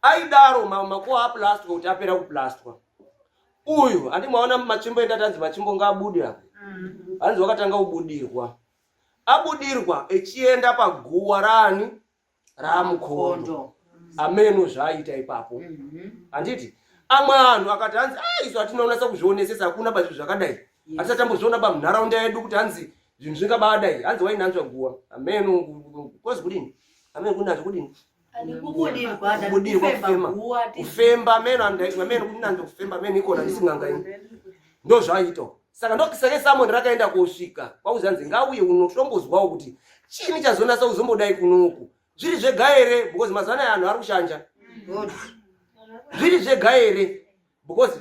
aidaro makuwa aplastwa kuti apera kuplastwa. Uyu andimwaona machimbo enda tanzi machimbo ngabude apa. Hanzi wakatanga ubudirwa. Abudirwa echienda paguwa rani ramukhondo. Ameno zvaita ipapo. Anditi amwe anhu akati hanzi isu atinoona sakuzvionesesa hakuna bazvi zvakadai. Atisatambozviona munharaunda yedu kuti hanzi zvinhu zvingabadai. Hanzi wainanzva guwa. Ameno kozi kudini? Ameno kunazvo kudini? Kufemba ameno kunanzva kufemba ameno ikona ndisingangaini. Ndo zvaito. Saka ndokiseke Samuel rakaenda kusvika kwauzanzi ngauye unotombozwawo kuti chini chazonasa kuzombodai kunoku. Zviri zvega ere because mazana anhu ari kushanja. Zviri zvega ere because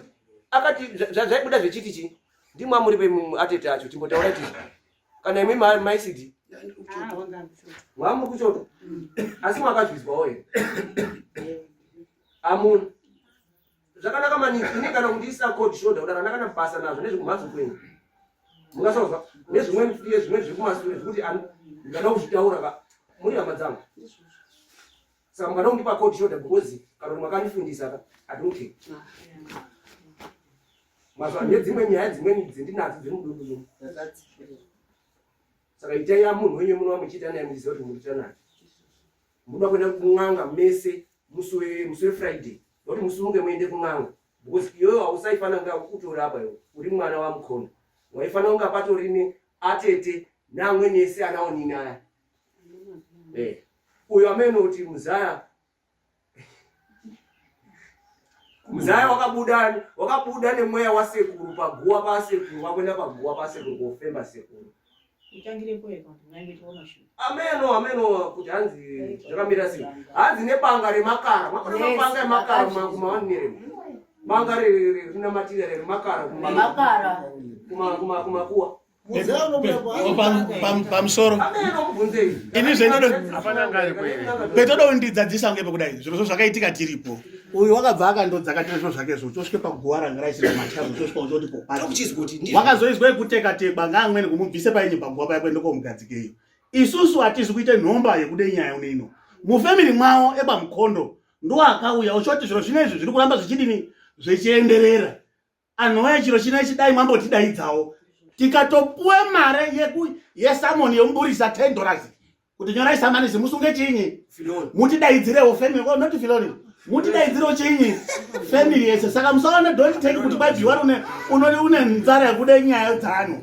akati zvaibuda zvechiti chi ndimwa muri pe atete acho timbotaura kuti kana imi maisidi mwamu kuchoto asi mwakazvizwawo ere amuna zvakanaka maningi ini kana kundisa cold shoulder udana kana basa nazvo nezvekumhatso kwenyu mungasauza nezvimweni fiye zvimweni zvekumasure zvekuti ndingada kuzvitaura muri hama dzangu saka mungada kundipa cold shoulder because kana mwakandifundisa atinoti mazva nedzimwe nyaya dzimweni dzendinadzo dzemududu saka itai munhu wenyu muno muchiita naye muchiziva kuti muchiita naye muda kuenda kun'anga mese musi Friday kuti musunge muende kun'anga because iyoyo hausaifana kunga kutorapa iwe uri mwana wamukhondo waifana kunga patorine atete neamweni ese anawo nini aya uyo ameno kuti Muzaya wakabuda nemweya wasekuru paguwa pasekuru wakwenda paguwa pasekuru kofemba sekuru. Ameno kuti hanzi zvakamira sei. Hanzi nebanga remakara. Makona mabanga emakara kumawanire. Banga rina material remakara kumakuwa. Pamusoro ini zvinodo petodo ndidzadzisa ngepe kudai zviro zvakaitika tiripo uyu wakabva akandodzakatira zviro zvake zvo tosvike paguwa ranga raisira matazo tosvika uzoti popati wakazoizwe kuteka ngaamweni kumubvise painyi paguwa paya kwende komugadzikeyo isusu hatizi kuite nhomba yekude nyaya uneino mufamily mwawo ebamukhondo ndo akauya ochoti zviro zvinezvi zviri kuramba zvichidini zvichienderera anhu waye chiro chine chidai mwambotidaidzawo tikatopuwe mare yesamoni yomburisa $10 kuti nyorai samani musunge chinyi mutidaidzirewo family not Filoni mutidaidzirewo chinyi family yese saka musaona don't take kuti kwadziwa une nzara yekude nyaya dzano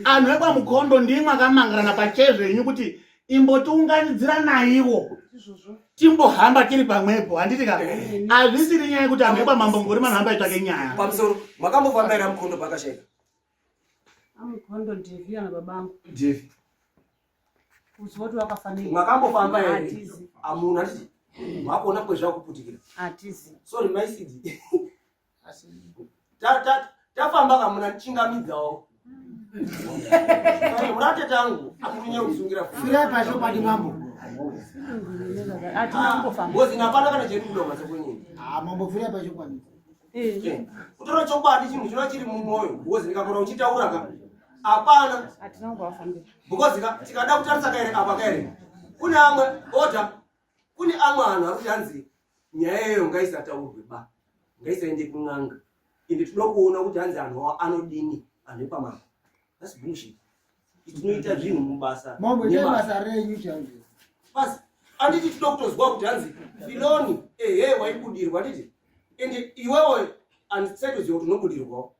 anhu ebamukhondo ndimwe akamangarana pachezvenyu kuti imbotiunganidzira naiwo timbohamba tiri pamwepo handiti ka azvisiri nyaya kuti anhu ebamambongori manohamba itsvake nyaya pamusoro mwakambofambaira mukhondo pakasheka amukhondo ndivia na babangu ndivi uzoti wakafanira mwakambofamba ere amuna ati mwakona kwezvakuputikira atizi sorry maisidi tafamba kamuna tichingamidzawo murate tangu akutinye kusungira fira pasho padi mambo ngozi ngapana kana chedudo masekwenyini mambo fira pasho padi kutora chokwadi chinhu chino chiri mumwoyo ngozi ndikakona uchitaura ka apana atinangowafambira because tikada kutarisa kaere apa kaere kune amwe kune amwe anhu ari kuti hanzi nyaya iyoyo ngaisataurwe ngaisaende kun'anga ende tinoda kuona kuti hanzi anhu anodini anhu epamapa that's bullshit tinoita zvinhu mubasa basa renyu changu basi anditi tinoda kutozwa kuti hanzi Filoni waibudirwa anditi ende iwewe andisaidoziva kuti unobudirwawo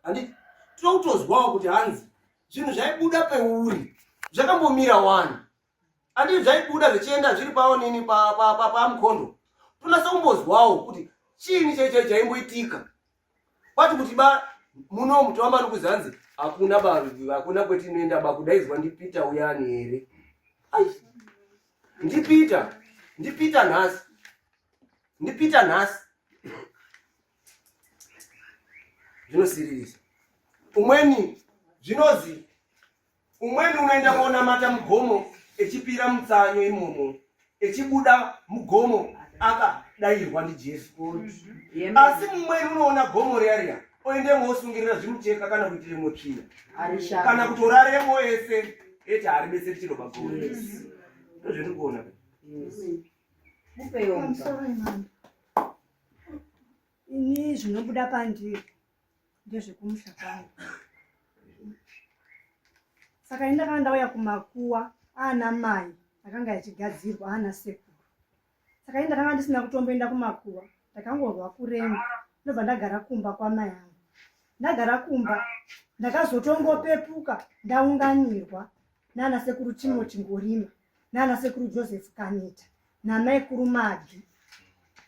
anditi tinoda kutozwawo kuti hanzi zvinhu zvaibuda peuri zvakambomira wani anditi zvaibuda zvichienda zviri pawo nini pamukhondo tonasa kumbozwawo kuti chini chaicho chaimboitika kwati kuti muno mutoamba nokuzanzi hakuna kwetinoenda kudaidzwa ndipita uyani here ndipita nhasi zvinosiririsa umweni zvinozi umweni unoenda kuonamata mugomo echipira mutsanyo imomo echibuda mugomo akadairwa ndiJesu asi mumweni unoona gomo riya oendemo osungirira zvimucheka kana kuitiremo tsvina kana kutoraremo ese eti haribeseri chino pagomo ndozvendiri kuona I'm sorry, mama. Ini zvinobuda pandiri ndezvekumusha kwangu. Saka indakanga ndauya kumakuwa ana mai akanga achigadzirwa ana sekuru. Saka indakanga ndisina kutomboenda kumakuwa, ndakangorwa kuremba, ndobva ndagara kumba kwamai angu. Ndagara kumba, ndakazotongopepuka ndaunganirwa nana sekuru Timothy Ngorima, nana sekuru Joseph Kaneta, namai kuru Magi.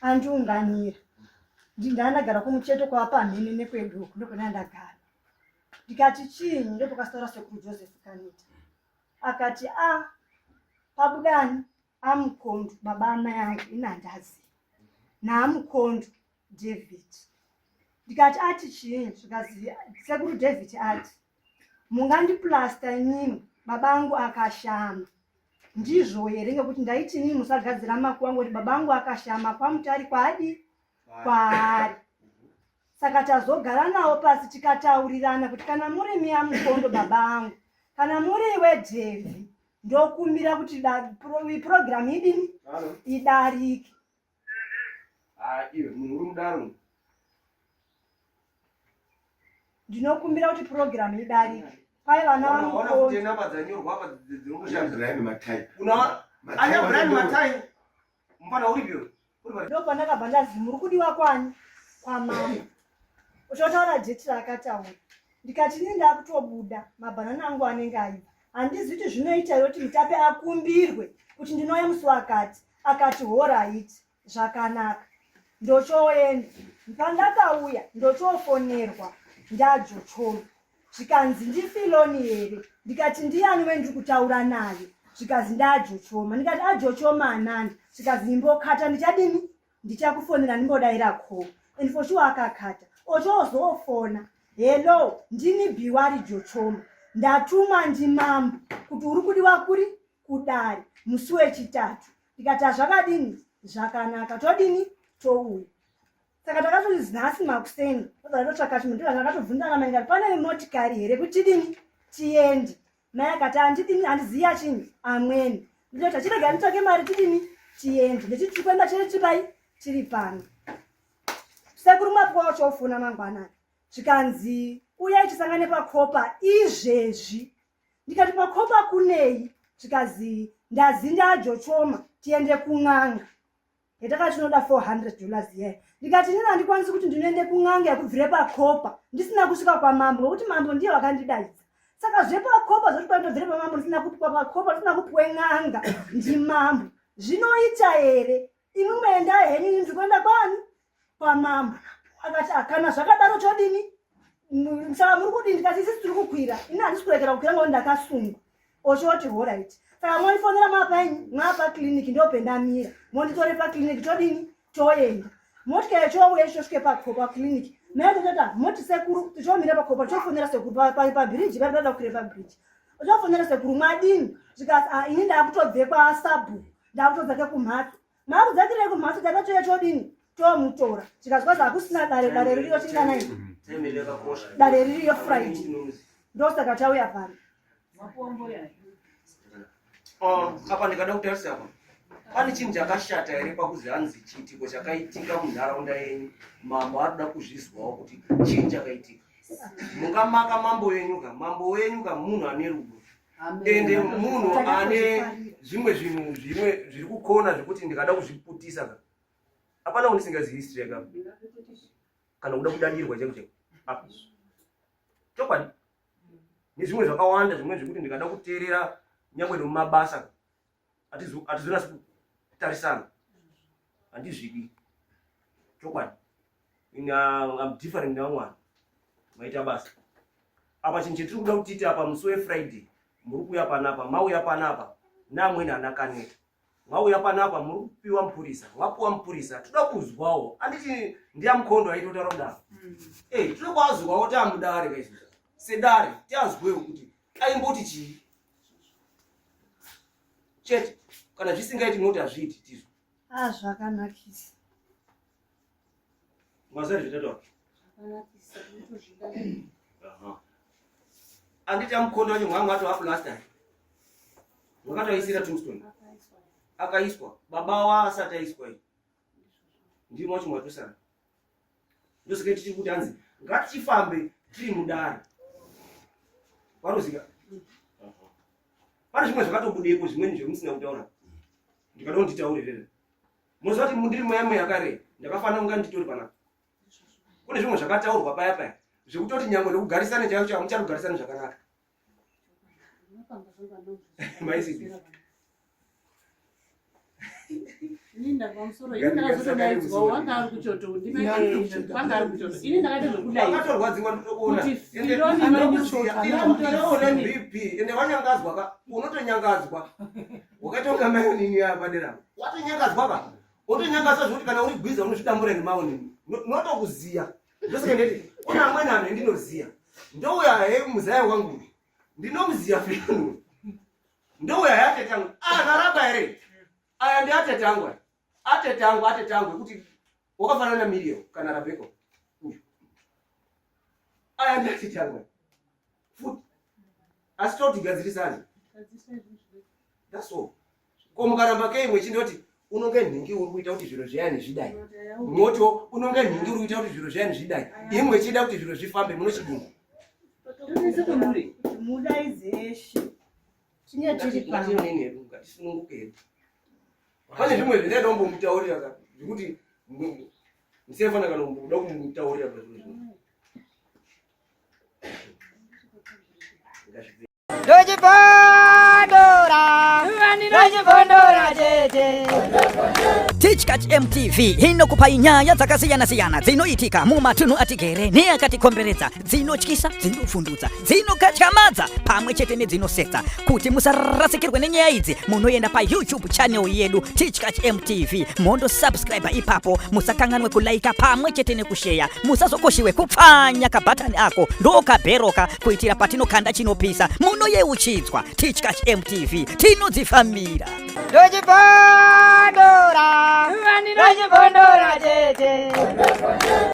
Andiunganira. Ndandagara kumucheto kwa pamhene nekweduku ndokona ndagara. Ndikati chinyi ndopakastora sekuru Joseph Kaneta. Akati pabudani amukondo baba amai angu inandazi. Naamukondo David. Ndikati ati chinyi zvikazi sekuru David ati mungandiplasta nyimo baba angu akashama. Ndizvo here ngekuti ndaiti inini musagadzira makuwa ngoti baba angu akashama kwamutari kwadi kwaari. Saka tazogara nawo pasi tikataurirana kuti kana muri miya mukondo baba angu, kana muri iwe Devi, ndokumbira kuti program idini idarike. Iwe munhu uri mudaro. Ndinokumbira kuti program idarike. Kwai vana vanoona kuti namba dzanyorwa apa dzinokushandisa Brian Matai. Una anya Brian Matai. Mpana uripyo. Ndopa ndakabva ndazi muri kudiwa kwani kwamama. Uchotaura jeti rakataura. Ndikati ini ndakutobuda mabhanana angu anenge aiva. Handizi kuti zvinoita yoti mutape akumbirwe kuti ndinouya musi wakati. Akati alright zvakanaka. Ndochoenda. Pandakauya ndochofonerwa ndajochoma. Zvikanzi ndifiloni here. Ndikati ndiani wendiri kutaura naye. Zvikazi ndajochoma. Ndikati ajochoma anani. Zvikazi imbokata ndichadini? Ndichakufonera ndimbodaira call. And for sure akakata. Ochozofona. Hello, ndini Biwari Jochoma. Ndatumwa ndimambo kuti uri kudiwa kuri kudari musi wechitatu. Ndikati zvakadini? Zvakanaka. Todini? Touya. Saka takatoti nhasi makuseni. Ndotsvaka chimwe ndiro ndakatovhunzana mai ngati pane motikari here kuti dini? Tiende. Mai akati handidini handiziya chinyi amweni. Ndoti chirega nditsvake mari tidini? Tiende. Ndechiti kuenda chiri chibai? Chiri pano. Sekuru mwapuwa wachofuna mangwanani. Zvikanzi uyai tisangane pakopa izvezvi. Ndikati pakopa kunei? Zvikazi ndazi ndajochoma tiende kun'anga. Hetakati tinoda $400 here. Ndikati nini handikwanisi kuti ndinoende kun'anga yakubvire pakopa ndisina kusvika kwamambo ngekuti mambo ndiye wakandidaidza. Saka zvepakopa zvoti pandobvire pamambo ndisina kupwa pakopa ndisina kupwe n'anga ndimambo. Zvinoita here? Imwe mwenda henyu ndiri kuenda kwani? Kwamambo. Akati kana zvakadaro chodini? Saka muri kudini? Ndikati isisi tiri kukwira. Ini handisi kurekera kukwira ngekuti ndakasunga. Ochoti alright. Saka mwonifonera mapenyu mwapa kliniki ndopendamira. Monditore pakliniki todini? Toenda. Motika yachouya ichosvike pakopa kliniki. Mai totata moti sekuru tichomira pakopa tichofonera sekuru pabiriji pari kukwira pabiriji. Uchofonera sekuru mwadini? Zvikazi ini ndakutobve kwaSabu. Ndakutodzake kumhatso. Makudzakire kumhatso takatoya chodini? Tomutora. Zvikazi kwazi hakusina dare ririyo chingana ini. Dare ririyo Friday. Ndosaka tauya pano. Apa ndikada kutarisa apa. Pane chinhu chakashata here pakuzi hanzi chiitiko chakaitika munharaunda yenyu mambo arikuda kuzvizwawo kuti chii chakaitika. Mungamaka mambo wenyu ka munhu ane rudo. Ende munhu ane zvimwe zvinhu zviri kukona zvekuti ndikada kuzviputisa ka. Hapana undisingazivi history yaka. Kana kuda kudandirwa cheko. Chokwadi. Nezvimwe zvakawanda zvimwe zvekuti ndikada kuteerera nyangwe nomumabasa. Atizonasi kutarisana. Handizvidi. Chokwadi. I'm different naMwari. Maita basa. Apa chinhu chetiri kuda kutiti apa musi weFriday. Muri kuuya panapa, mauya panapa. Neamweni anakaneta. Mwauya panapa muri kupiwa mupurisa. Mwapuwa mupurisa. Toda kuzwawo. Handiti ndiyamukondo aitotaura kudaro. Toda kwazwawo kuti amudare kaizvozvo. Sedare tiazwewo kuti aimboti chii. Chete kana zvisingaiti munoti hazviiti tizvo. Zvakanakisa. Mwazari zvitataura. Zvakanakisa. Anditi amukondo wacho mwanga atova plastari. Mwakatoisira tombstone. akaiswa baba wa asati aiswa iyi ndimo chimwatosana ndosike tichiri kuti hanzi ngatichifambe tiri mudare warozika pane zvimwe zvakatobudepo zvimweni zvemusina kutaura ndikada kunditaurire munoziva kuti mundiri moyamo yakare ndakafanira kunga nditori panapa kune zvimwe zvakataurwa paya paya zvekutoti nyangwe nekugarisana chaivo chavo muchakugarisana zvakanaka maizii ini ndakamusoro ini ndakazotodaidzwa wanga ari kuchoto wanga ari kuchoto ini ndakaita zvekudaakatorwadziwa ndotokuona ende wanyangadzwa ka unotonyangadzwa wakatonga mayonini yapadera watonyangadzwa ka wotonyangadzwa zvekuti kana uri gwiza unozvidambura nemaonini notokuziya ndosike ndeti kuna amweni anhu endinoziya ndouya muzaya wangu ndinomuziya fino ndouya yatetangu naraba here aya ndi atetangu kuti wakafanana na Miriam kana Rabeko aya ndi atetangu futi asitotigadzirisani that's all komukaramba ke imwe chindoti unonge nhingi uri kuita kuti zviro zviyani zvidai moto unonge nhingi uri kuita kuti zviro zviyani zvidai imwe chida kuti zviro zvifambe munochidunga mudaizeshe tinye tiri pano ngatisununguke pane zvimwe zvindadombomuitaurira zvekuti musefana kana kuda kumutaurira Teachkach MTV inokupa nyaya dzakasiyana-siyana dzinoitika mumatunhu atigere neakatikomberedza, dzinotyisa, dzinofundutsa, dzinokatyamadza pamwe chete nedzinosetsa. Kuti musarasikirwe nenyaya idzi munoenda paYouTube channel yedu Teachkach MTV mondo subscribe ipapo, musakanganwe kulaika pamwe chete nekushare, musazokoshiwe kupfanya kabhatani ako ndokabheroka kuitira patinokanda chinopisa munoyeuchidzwa. Teachkach MTV tinodzifamira. Dojibondora, Dojibondora,